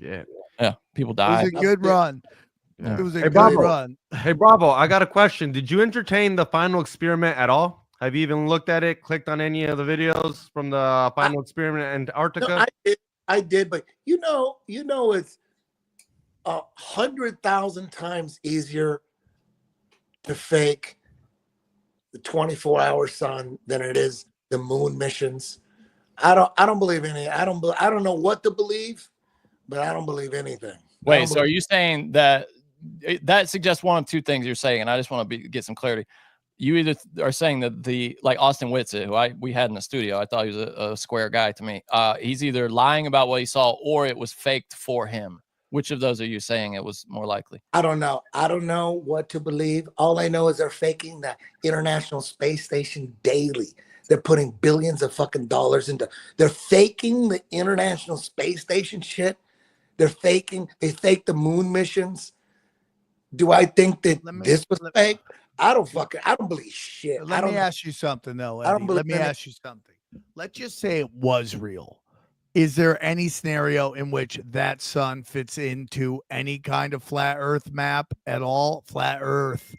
shit. Yeah, people It die. was a good run. Yeah. It was a Hey, good Bravo. run. Hey, Bravo, I got a question. Did you entertain the final experiment at all? Have you even looked at it, clicked on any of the videos from the final experiment in Antarctica? No, I did, but you know, it's 100,000 times easier to fake the 24-hour sun than it is the moon missions. I don't believe any. I don't know what to believe, but I don't believe anything. Wait, so are you saying that suggests one of two things you're saying, and I just want to get some clarity. You either are saying that like Austin Whitsitt, who we had in the studio, I thought he was a square guy to me. He's either lying about what he saw or it was faked for him. Which of those are you saying it was more likely? I don't know. I don't know what to believe. All I know is they're faking the International Space Station daily. They're putting billions of fucking dollars into. They're faking the International Space Station shit. They faked the moon missions. Do I think that this was fake? I don't believe shit. Let me ask you something though, Eddie. Let me ask you something. Let's just say it was real. Is there any scenario in which that sun fits into any kind of flat Earth map at all? Flat Earth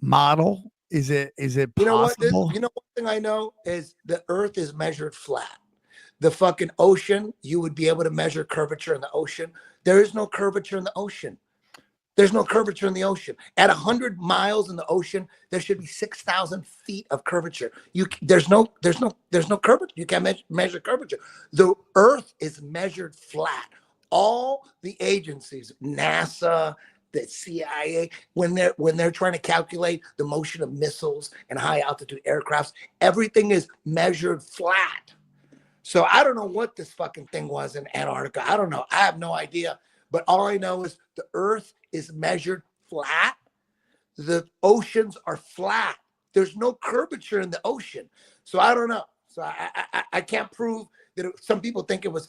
model? Is it possible? You know one thing I know is the Earth is measured flat. The fucking ocean, you would be able to measure curvature in the ocean. There is no curvature in the ocean. There's no curvature in the ocean. At 100 miles in the ocean, there should be 6,000 feet of curvature. There's no curvature. You can't measure curvature. The Earth is measured flat. All the agencies, NASA, the CIA, when they're trying to calculate the motion of missiles and high altitude aircrafts, everything is measured flat. So I don't know what this fucking thing was in Antarctica. I don't know. I have no idea. But all I know is the Earth is measured flat. The oceans are flat. There's no curvature in the ocean. So I don't know. So I can't prove that. Some people think it was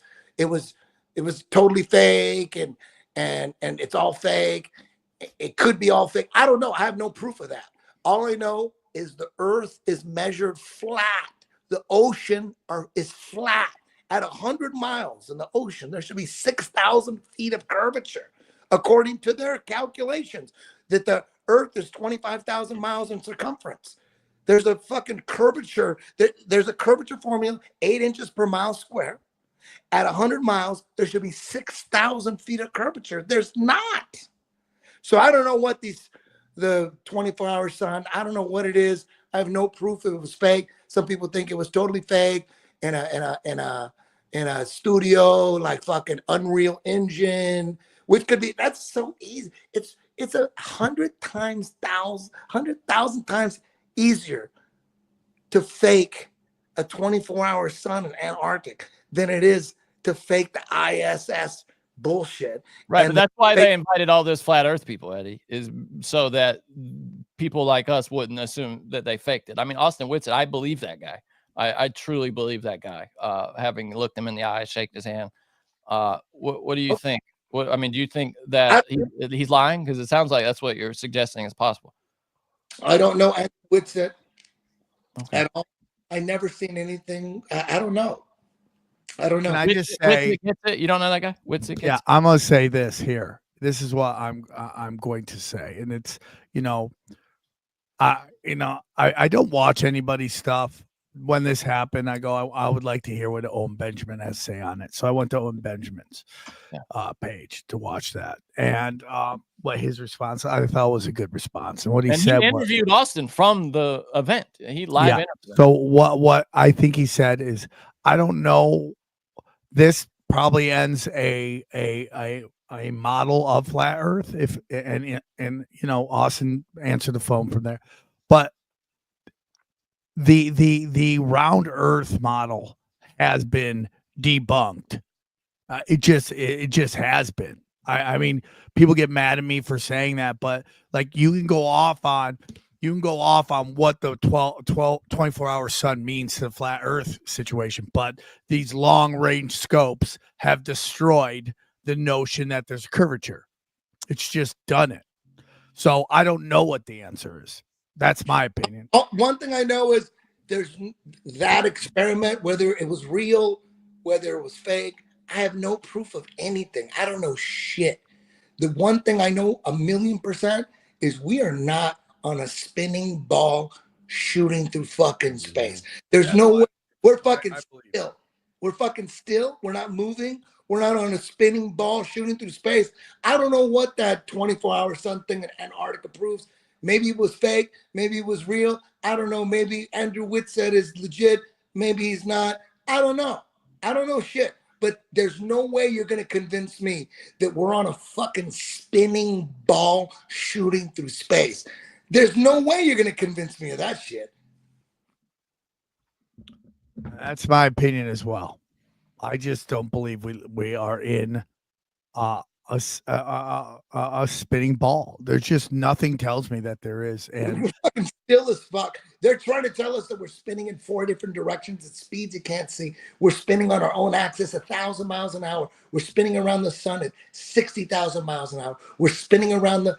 totally fake and it's all fake. It could be all fake. I don't know. I have no proof of that. All I know is the Earth is measured flat. The ocean is flat. At 100 miles in the ocean, there should be 6,000 feet of curvature, according to their calculations, that the Earth is 25,000 miles in circumference. There's a fucking curvature. There's a curvature formula, 8 inches per mile square. At 100 miles, there should be 6,000 feet of curvature. There's not. So I don't know what the 24-hour sun, I don't know what it is. I have no proof it was fake. Some people think it was totally fake in a studio, like fucking Unreal Engine, which could be, that's so easy. It's 100,000 times easier to fake a 24-hour sun in Antarctic than it is to fake the ISS bullshit. Right, but that's why they invited all those flat Earth people, Eddie, is so that people like us wouldn't assume that they faked it. I mean, Austin Whitsitt, I believe that guy. I truly believe that guy. Having looked him in the eye, shaken his hand. What do you think? Do you think that he's lying? Because it sounds like that's what you're suggesting is possible. I don't know Whitsitt at all. I never seen anything. I don't know. Can I just say, you don't know that guy? Whitsitt? Yeah, I'm gonna say this here. This is what I'm going to say, and it's I don't watch anybody's stuff. When this happened, I go, I would like to hear what Omen Benjamin has to say on it. So I went to Omen Benjamin's page to watch that, and what his response I thought was a good response, and what he said. He interviewed Austin from the event. He live interviewed. So what I think he said is, I don't know. This probably ends a model of flat Earth. And Austin answered the phone from there, but the round Earth model has been debunked. It just has been. I mean, people get mad at me for saying that, but like you can go off on what the 24-hour sun means to the flat Earth situation, but these long range scopes have destroyed the notion that there's curvature. It's just done it. So I don't know what the answer is. That's my opinion. One thing I know is there's that experiment, whether it was real, whether it was fake, I have no proof of anything. I don't know shit. The one thing I know 1,000,000% is we are not on a spinning ball shooting through fucking space. There's That's no what way. We're fucking I believe. still. We're fucking still. We're not moving. We're not on a spinning ball shooting through space. I don't know what that 24-hour sun thing in Antarctica proves. Maybe it was fake. Maybe it was real. I don't know. Maybe Andrew Whitset is legit. Maybe he's not. I don't know. I don't know shit. But there's no way you're going to convince me that we're on a fucking spinning ball shooting through space. There's no way you're going to convince me of that shit. That's my opinion as well. I just don't believe we are in a spinning ball. There's just nothing tells me that there is. And We're fucking still as fuck. They're trying to tell us that we're spinning in 4 different directions at speeds you can't see. We're spinning on our own axis 1,000 miles an hour. We're spinning around the sun at 60,000 miles an hour. We're spinning around the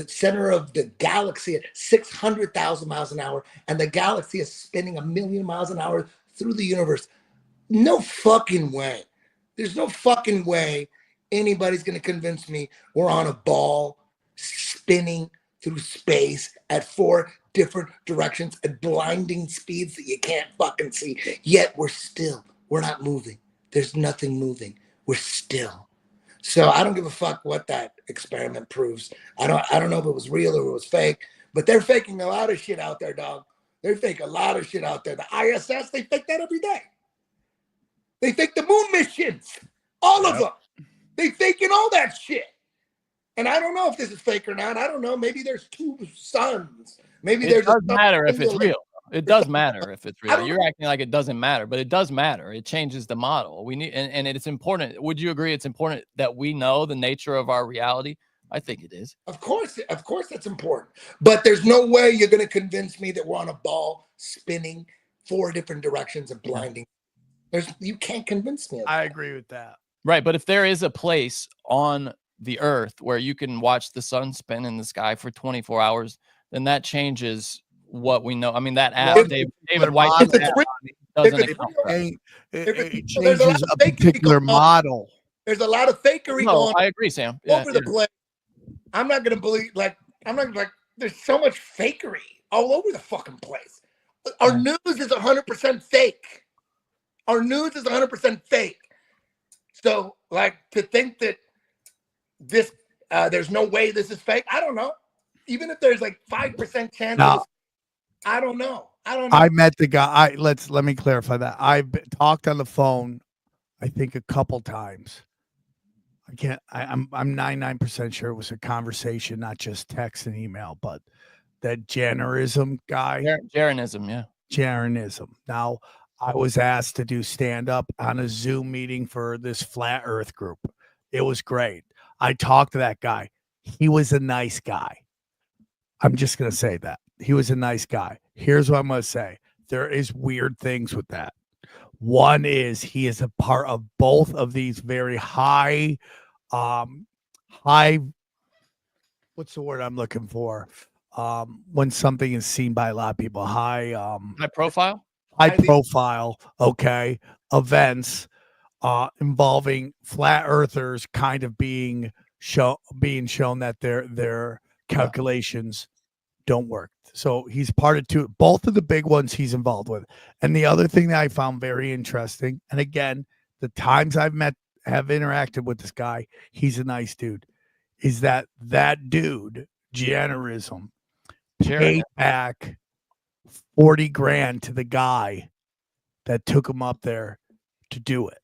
center of the galaxy at 600,000 miles an hour, and the galaxy is spinning 1,000,000 miles an hour through the universe. No fucking way. There's no fucking way anybody's going to convince me we're on a ball spinning through space at 4 different directions at blinding speeds that you can't fucking see. Yet we're not moving. There's nothing moving. We're still. So I don't give a fuck what that experiment proves. I don't know if it was real or it was fake, but they're faking a lot of shit out there, dog. They fake a lot of shit out there. The ISS, they fake that every day. They fake the moon missions. All of them. They faking all that shit. And I don't know if this is fake or not. I don't know. Maybe there's 2 suns. Maybe It there's does matter if it's single- real. It does matter if it's I real. don't You're acting like it doesn't matter, but it does matter. It changes the model. We need, and it's important. Would you agree it's important that we know the nature of our reality? I think it is. Of course that's important. But there's no way you're going to convince me that we're on a ball spinning 4 different directions and blinding. You can't convince me of that. I agree with that. Right. But if there is a place on the earth where you can watch the sun spin in the sky for 24 hours, then that changes what we know. I mean, that app, If- David White, if it's real- doesn't if it's account real- for that. It there's a lot changes of a fakery particular going on. model. There's a lot of fakery No, going I agree, Sam. Yeah, over the place. I'm not gonna believe there's so much fakery all over the fucking place. Our news is 100% fake. Our news is 100% fake. So to think that this there's no way this is fake, I don't know. Even if there's 5% chance No. of this, I don't know. I met the guy. Let me clarify that. I've talked on the phone, I think a couple times. I'm 99% sure it was a conversation, not just text and email, but that Jannerism guy. Jeranism, yeah. Jeranism. Now, I was asked to do stand up on a Zoom meeting for this flat earth group. It was great. I talked to that guy. He was a nice guy. I'm just going to say that. He was a nice guy. Here's what I'm going to say. There is weird things with that. One is he is a part of both of these very high, what's the word I'm looking for? When something is seen by a lot of people, high profile, okay, events involving flat earthers kind of being shown that their calculations don't work. So he's part of both of the big ones he's involved with. And the other thing that I found very interesting, and again, the times have interacted with this guy, he's a nice dude, is that dude, Jannerism, paid back 40 grand to the guy that took him up there to do it.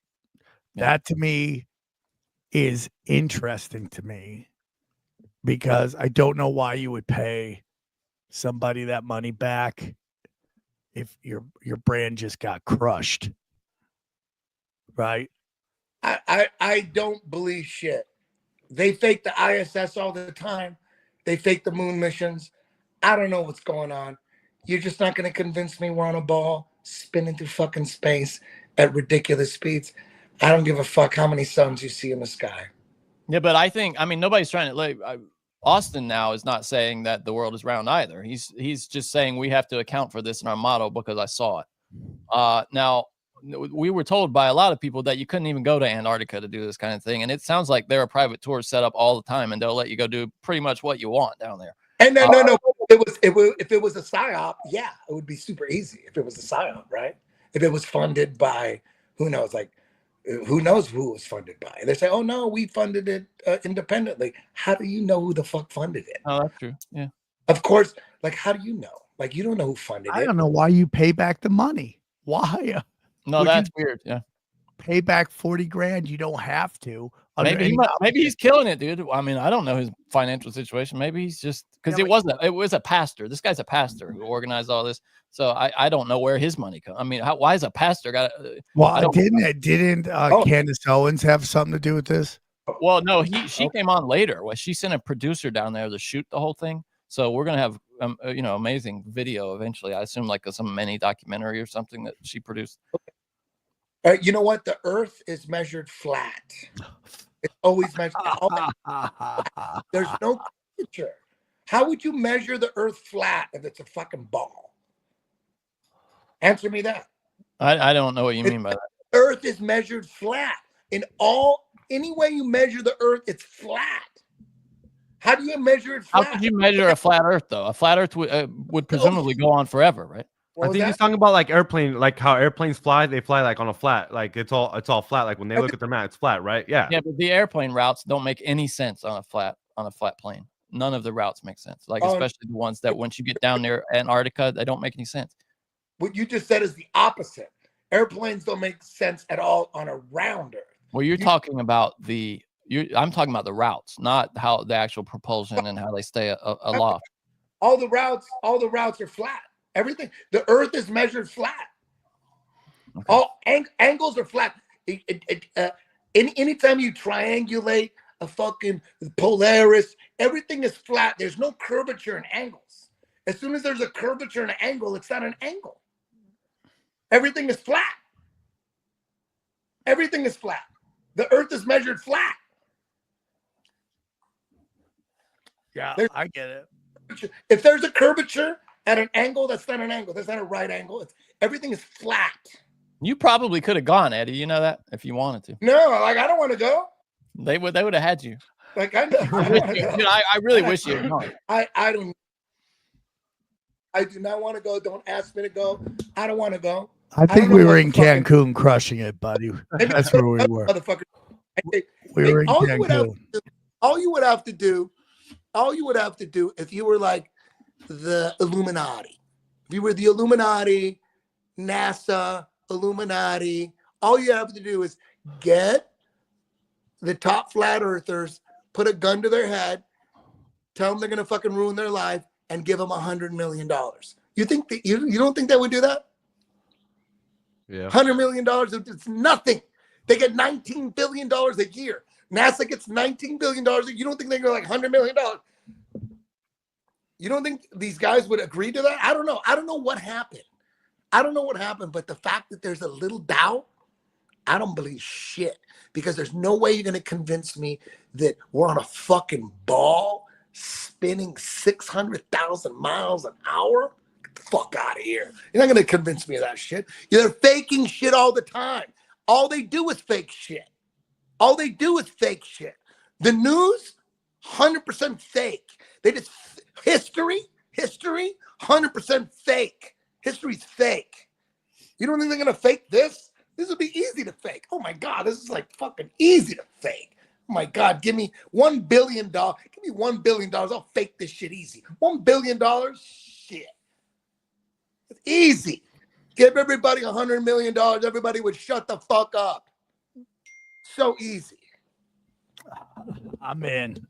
Yeah. That to me is interesting to me because I don't know why you would pay somebody that money back if your brand just got crushed. Right? I don't believe shit. They fake the ISS all the time. They fake the moon missions. I don't know what's going on. You're just not going to convince me we're on a ball spinning through fucking space at ridiculous speeds. I don't give a fuck how many suns you see in the sky. Yeah, but I mean, nobody's trying to Austin now is not saying that the world is round either. He's just saying we have to account for this in our model because I saw it. Now, we were told by a lot of people that you couldn't even go to Antarctica to do this kind of thing. And it sounds like there are private tours set up all the time, and they'll let you go do pretty much what you want down there. And no. If it was a psyop, yeah, it would be super easy. If it was a psyop, right? If it was funded by who knows, like who knows who it was funded by? And they say, oh no, we funded it independently. How do you know who the fuck funded it? Oh, that's true. Yeah. Of course. Like, how do you know? Like, you don't know who funded it. I don't know why you pay back the money. Why? No, Would that's you weird. Yeah. pay back 40 grand? You don't have to. Maybe he's killing it, dude. I mean, I don't know his financial situation. Maybe he's just because it was a pastor. This guy's a pastor who organized all this. So I don't know where his money comes. I mean, why is a pastor got? Well, didn't Candace Owens have something to do with this? Well, no, she came on later. Well, she sent a producer down there to shoot the whole thing. So we're gonna have amazing video eventually. I assume like some mini documentary or something that she produced. You know what? The Earth is measured flat. It's always measured. There's no curvature. How would you measure the Earth flat if it's a fucking ball? Answer me that. I don't know what you mean by that. Earth is measured flat. Any way you measure the Earth, it's flat. How do you measure it flat? How could you measure a flat Earth though? A flat Earth would presumably go on forever, right? I think he's talking about like how airplanes fly. They fly like on a flat, like it's all flat. Like when they look at the map, it's flat, right? Yeah. Yeah, but the airplane routes don't make any sense on a flat plane. None of the routes make sense. Like especially the ones that once you get down near Antarctica, they don't make any sense. What you just said is the opposite. Airplanes don't make sense at all on a round Earth. Well, you're talking about I'm talking about the routes, not how the actual propulsion and how they stay aloft. All the routes are flat. Everything. The Earth is measured flat. Okay. All angles are flat. Anytime you triangulate a fucking Polaris, everything is flat. There's no curvature in angles. As soon as there's a curvature in an angle, it's not an angle. Everything is flat. Everything is flat. The Earth is measured flat. Yeah, I get it. If there's a curvature at an angle, that's not an angle. That's not a right angle. Everything is flat. You probably could have gone, Eddie. You know that if you wanted to. No, like I don't want to go. They would have had you. Like I know. I really wish you had gone. I do not want to go. Don't ask me to go. I don't want to go. I think we were in Cancun crushing it, buddy. That's where we were. Motherfucker. We were in Cancun. All you would have to do if you were like the Illuminati, if you were the Illuminati, NASA, Illuminati, all you have to do is get the top flat earthers, put a gun to their head, tell them they're going to fucking ruin their life, and give them $100 million. You think that you don't think they would do that? Yeah. $100 million, it's nothing. They get $19 billion a year. NASA gets $19 billion. You don't think they're going to like $100 million? You don't think these guys would agree to that? I don't know. I don't know what happened. But the fact that there's a little doubt, I don't believe shit. Because there's no way you're going to convince me that we're on a fucking ball spinning 600,000 miles an hour. Get the fuck out of here. You're not going to convince me of that shit. They're faking shit all the time. All they do is fake shit. The news, 100% fake. They just history, 100% fake. History's fake. You don't think they're gonna fake this? This would be easy to fake. Oh my God, this is like fucking easy to fake. Oh my God, give me $1 billion. Give me $1 billion. I'll fake this shit easy. $1 billion? Shit. It's easy. Give everybody $100 million. Everybody would shut the fuck up. So easy. I'm in.